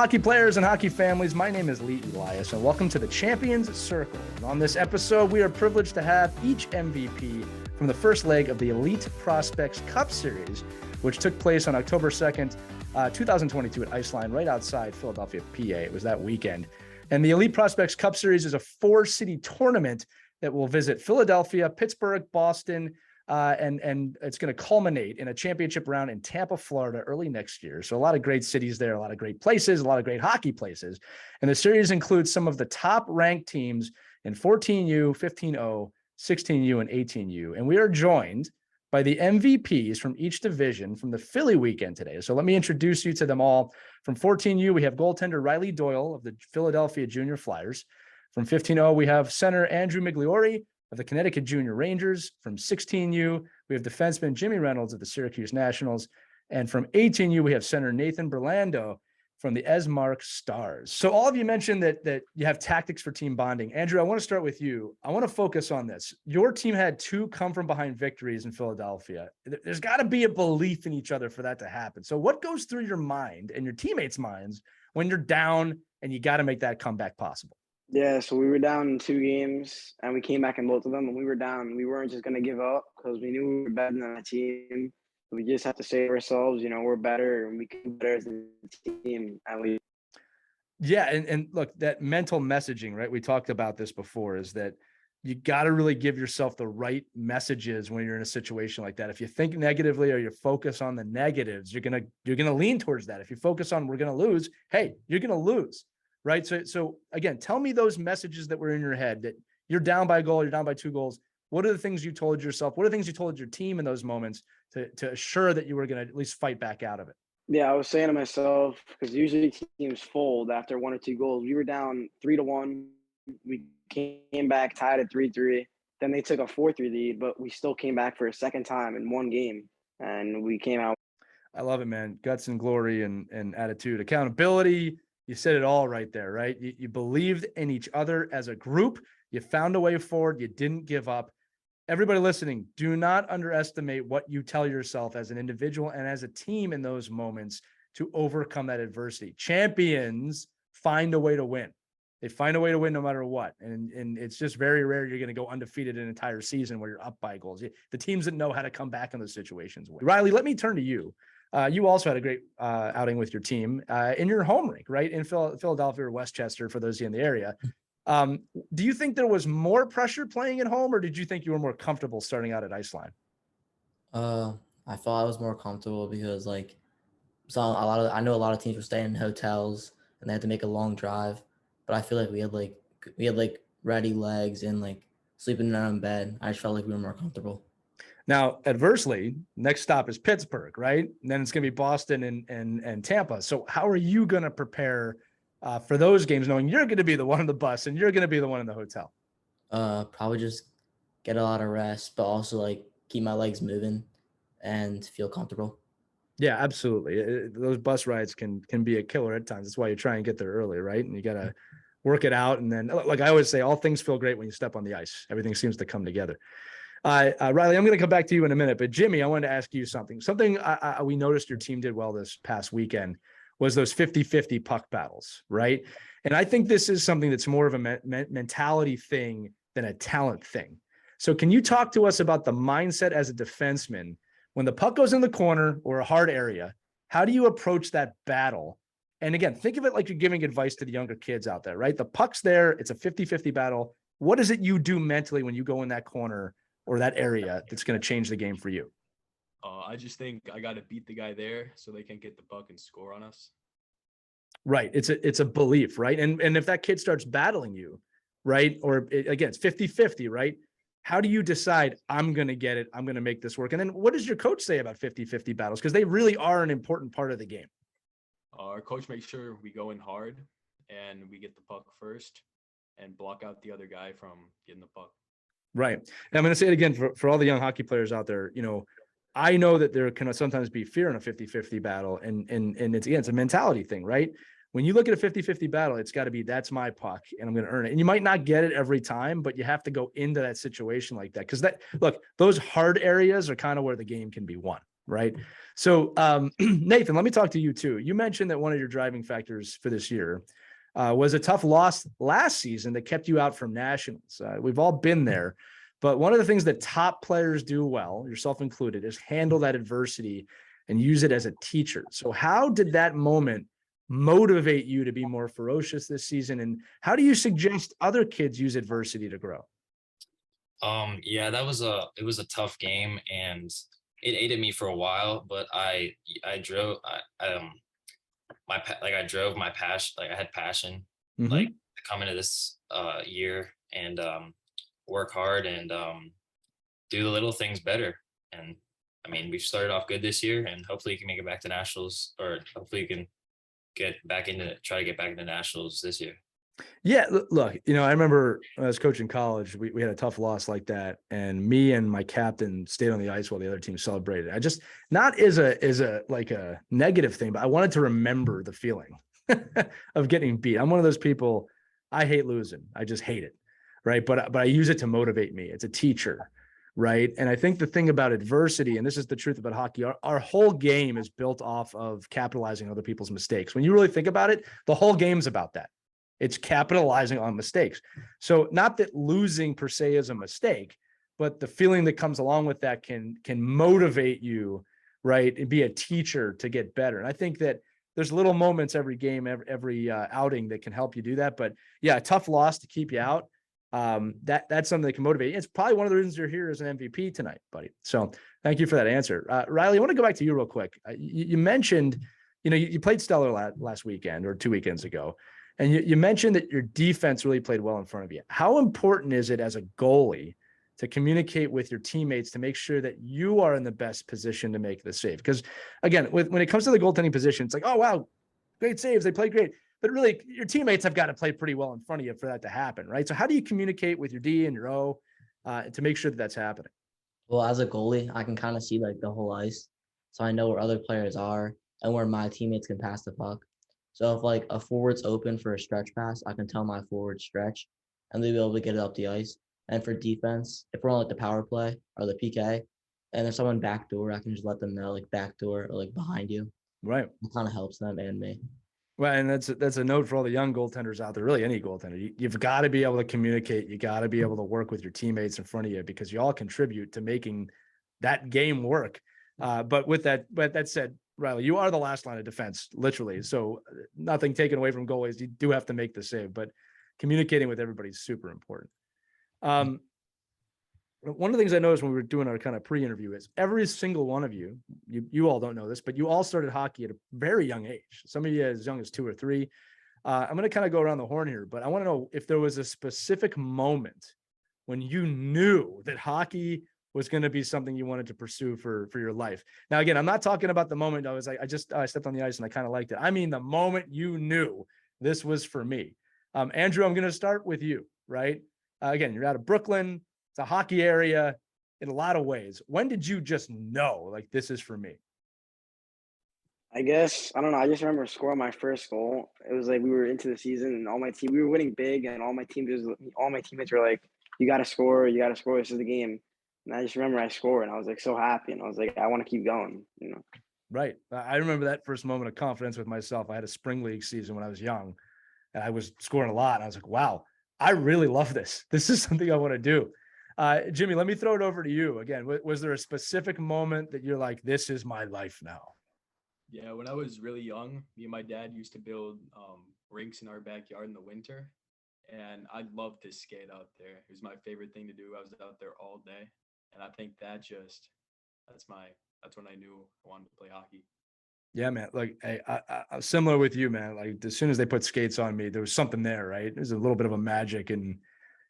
hockey players and hockey families, my name is Lee Elias, and welcome to the Champions Circle. And on this episode, we are privileged to have each MVP from the first leg of the Elite Prospects Cup Series, which took place on October 2nd, 2022 at Iceline, right outside Philadelphia, PA. It was that weekend. And the Elite Prospects Cup Series is a 4-city tournament that will visit Philadelphia, Pittsburgh, Boston, and it's going to culminate in a championship round in Tampa, Florida, early next year. So a lot of great cities there, a lot of great places, a lot of great hockey places. And the series includes some of the top ranked teams in 14U, 15O, 16U, and 18U. And we are joined by the MVPs from each division from the Philly weekend today. So let me introduce you to them all. From 14U, we have goaltender Riley Doyle of the Philadelphia Junior Flyers. From 15O, we have center Andrew Migliori of the Connecticut Junior Rangers. From 16U, we have defenseman Jimmy Reynolds of the Syracuse Nationals. And from 18U, we have center Nathan Berlando from the Esmark Stars. So all of you mentioned that you have tactics for team bonding. Andrew, I want to start with you. I want to focus on this. Your team had 2 come-from-behind victories in Philadelphia. There's got to be a belief in each other for that to happen. So what goes through your mind and your teammates' minds when you're down and you got to make that comeback possible? Yeah, so we were down in 2 games, and we came back in both of them. When we were down, we weren't just going to give up because we knew we were better than the team. We just have to say to ourselves, we're better, and we can be better as a team. Yeah, and look, that mental messaging, right? We talked about this before, is that you got to really give yourself the right messages when you're in a situation like that. If you think negatively or you focus on the negatives, you're gonna lean towards that. If you focus on we're gonna lose, hey, you're gonna lose. Right. So again, tell me those messages that were in your head that you're down by a goal, you're down by 2 goals. What are the things you told yourself? What are the things you told your team in those moments to assure that you were going to at least fight back out of it? Yeah, I was saying to myself, because usually teams fold after 1 or 2 goals. We were down 3-1. We came back tied at 3-3. Then they took a 4-3 lead, but we still came back for a second time in 1 game, and we came out. I love it, man. Guts and glory and attitude, accountability. You said it all right there, right? You believed in each other as a group. You found a way forward. You didn't give up. Everybody listening, do not underestimate what you tell yourself as an individual and as a team in those moments to overcome that adversity. Champions find a way to win. They find a way to win no matter what. And it's just very rare you're going to go undefeated an entire season where you're up by goals. The teams that know how to come back in those situations win. Riley, let me turn to you. You also had a great outing with your team in your home rink, right? In Philadelphia or Westchester, for those of you in the area. Do you think there was more pressure playing at home, or did you think you were more comfortable starting out at Iceline? I thought I was more comfortable because I know a lot of teams were staying in hotels and they had to make a long drive, but I feel like we had ready legs and sleeping in our own bed. I just felt like we were more comfortable. Now, adversely, next stop is Pittsburgh, right? And then it's going to be Boston and Tampa. So how are you going to prepare for those games, knowing you're going to be the one on the bus and you're going to be the one in the hotel? Probably just get a lot of rest, but also keep my legs moving and feel comfortable. Yeah, absolutely. Those bus rides can be a killer at times. That's why you try and get there early, right? And you got to work it out. And then, like I always say, all things feel great when you step on the ice. Everything seems to come together. Riley, I'm going to come back to you in a minute, but Jimmy, I wanted to ask you something. Something we noticed your team did well this past weekend was those 50-50 puck battles, right? And I think this is something that's more of a mentality thing than a talent thing. So can you talk to us about the mindset as a defenseman when the puck goes in the corner or a hard area? How do you approach that battle? And again, think of it like you're giving advice to the younger kids out there, right? The puck's there. It's a 50-50 battle. What is it you do mentally when you go in that corner or that area that's going to change the game for you? I just think I got to beat the guy there so they can get the puck and score on us. Right. It's a belief, right? And if that kid starts battling you, right? Or again, it's 50-50, right? How do you decide I'm going to get it? I'm going to make this work. And then what does your coach say about 50-50 battles? Because they really are an important part of the game. Our coach makes sure we go in hard and we get the puck first and block out the other guy from getting the puck. Right. And I'm going to say it again for all the young hockey players out there. I know that there can sometimes be fear in a 50-50 battle. And it's a mentality thing, right? When you look at a 50-50 battle, it's got to be, that's my puck and I'm going to earn it. And you might not get it every time, but you have to go into that situation like that. Because those hard areas are kind of where the game can be won. right? So, Nathan, let me talk to you too. You mentioned that one of your driving factors for this year was a tough loss last season that kept you out from nationals. We've all been there, but one of the things that top players do well, yourself included, is handle that adversity and use it as a teacher. So how did that moment motivate you to be more ferocious this season? And how do you suggest other kids use adversity to grow? Yeah, it was a tough game, and it ate at me for a while, but I drove I drove my passion, like I had passion, like Mm-hmm. to come into this year and work hard and do the little things better. And I mean, we've started off good this year, and hopefully you can make it back to nationals, or hopefully you can try to get back into nationals this year. Yeah, look, I remember when I was coaching college, we had a tough loss like that, and me and my captain stayed on the ice while the other team celebrated. I just, not as a like a negative thing, but I wanted to remember the feeling of getting beat. I'm one of those people, I hate losing. I just hate it, right? But I use it to motivate me. It's a teacher, right? And I think the thing about adversity, and this is the truth about hockey, our whole game is built off of capitalizing on other people's mistakes. When you really think about it, the whole game's about that. It's capitalizing on mistakes. So not that losing per se is a mistake, but the feeling that comes along with that can motivate you, right? And be a teacher to get better. And I think that there's little moments every game, every outing that can help you do that. But yeah, a tough loss to keep you out. That's something that can motivate you. It's probably one of the reasons you're here as an MVP tonight, buddy. So thank you for that answer. Riley, I want to go back to you real quick. You mentioned, you played stellar last weekend or 2 weekends ago. And you mentioned that your defense really played well in front of you. How important is it as a goalie to communicate with your teammates to make sure that you are in the best position to make the save? Because again, when it comes to the goaltending position, it's like, oh, wow, great saves. They played great. But really, your teammates have got to play pretty well in front of you for that to happen, right? So how do you communicate with your D and your O to make sure that that's happening? Well, as a goalie, I can kind of see like the whole ice. So I know where other players are and where my teammates can pass the puck. So if like a forward's open for a stretch pass, I can tell my forward stretch and they'll be able to get it up the ice. And for defense, if we're on like the power play or the PK, and if someone backdoor, I can just let them know like backdoor or like behind you. Right. It kind of helps them and me. Well, and that's a note for all the young goaltenders out there, really any goaltender. You've got to be able to communicate. You got to be able to work with your teammates in front of you because you all contribute to making that game work. But that said, Riley, you are the last line of defense, literally. So nothing taken away from goalies. You do have to make the save, but communicating with everybody is super important. One of the things I noticed when we were doing our kind of pre-interview is every single one of you all don't know this, but you all started hockey at a very young age. Some of you as young as 2 or 3. I'm going to kind of go around the horn here, but I want to know if there was a specific moment when you knew that hockey was going to be something you wanted to pursue for your life. Now, again, I'm not talking about the moment I was like, I stepped on the ice and I kind of liked it. I mean, the moment you knew this was for me. Andrew, I'm going to start with you, right? Again, you're out of Brooklyn. It's a hockey area in a lot of ways. When did you just know, like, this is for me? I guess, I don't know. I just remember scoring my first goal. It was like we were into the season and we were winning big, and all my teammates were like, you got to score. This is the game. And I just remember I scored, and I was like so happy, and I was like, I want to keep going, Right. I remember that first moment of confidence with myself. I had a spring league season when I was young, and I was scoring a lot. And I was like, wow, I really love this. This is something I want to do. Jimmy, let me throw it over to you again. Was there a specific moment that you're like, this is my life now? Yeah, when I was really young, me and my dad used to build rinks in our backyard in the winter, and I loved to skate out there. It was my favorite thing to do. I was out there all day, and I think that's when I knew I wanted to play hockey. Yeah, man. Like, I similar with you, man. Like, as soon as they put skates on me, there was something there, right? There's a little bit of a magic, and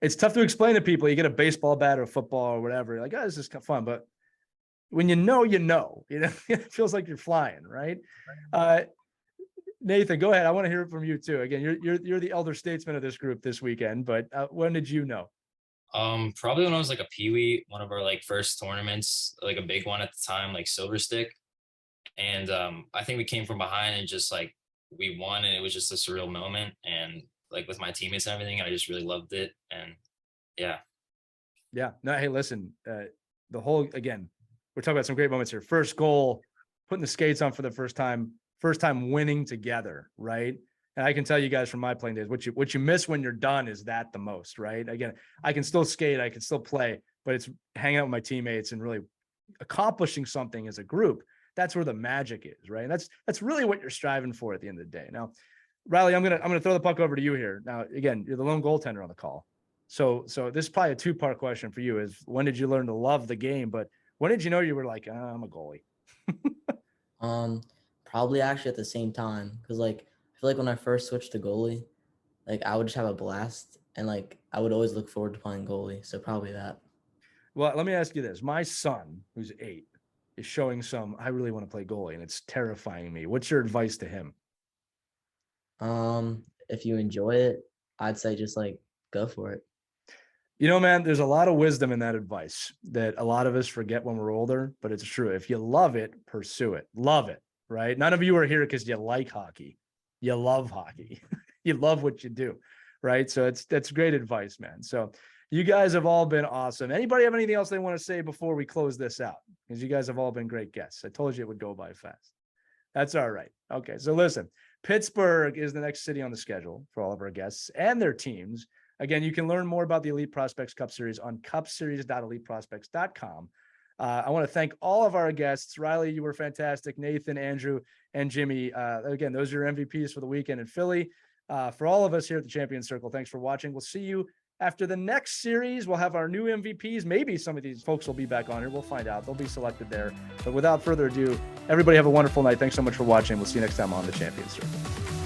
it's tough to explain to people. You get a baseball bat or a football or whatever, you're like, oh, this is kind of fun. But when you know, it feels like you're flying, right? Nathan, go ahead. I want to hear it from you too. Again, you're the elder statesman of this group this weekend, but when did you know? Probably when I was like a peewee, one of our like first tournaments, like a big one at the time, like Silver Stick. And I think we came from behind and just like we won, and it was just a surreal moment. And like with my teammates and everything, I just really loved it. And yeah. No, hey, listen, the whole, again, we're talking about some great moments here. First goal, putting the skates on for the first time winning together, right? And I can tell you guys from my playing days, what you miss when you're done is that the most, right? Again, I can still skate, I can still play, but it's hanging out with my teammates and really accomplishing something as a group. That's where the magic is, right? And that's really what you're striving for at the end of the day. Now, Riley, I'm gonna throw the puck over to you here. Now, again, you're the lone goaltender on the call. So this is probably a two-part question for you: is when did you learn to love the game? But when did you know you were like, I'm a goalie? Probably actually at the same time, because like I feel like when I first switched to goalie, like I would just have a blast, and like I would always look forward to playing goalie. So probably that. Well, let me ask you this: my son, who's 8, is showing I really want to play goalie, and it's terrifying me. What's your advice to him? If you enjoy it, I'd say just like go for it. You know, man, there's a lot of wisdom in that advice that a lot of us forget when we're older, but it's true. If you love it, pursue it. Love it, right? None of you are here because you like hockey. You love hockey. You love what you do, right? So that's great advice, man. So you guys have all been awesome. Anybody have anything else they want to say before we close this out? Because you guys have all been great guests. I told you it would go by fast. That's all right. Okay, so listen, Pittsburgh is the next city on the schedule for all of our guests and their teams. Again, you can learn more about the Elite Prospects Cup Series on cupseries.eliteprospects.com. I want to thank all of our guests. Riley, you were fantastic. Nathan, Andrew, and Jimmy. Again, those are your MVPs for the weekend in Philly. For all of us here at the Champions Circle, thanks for watching. We'll see you after the next series. We'll have our new MVPs. Maybe some of these folks will be back on here. We'll find out. They'll be selected there. But without further ado, everybody have a wonderful night. Thanks so much for watching. We'll see you next time on the Champions Circle.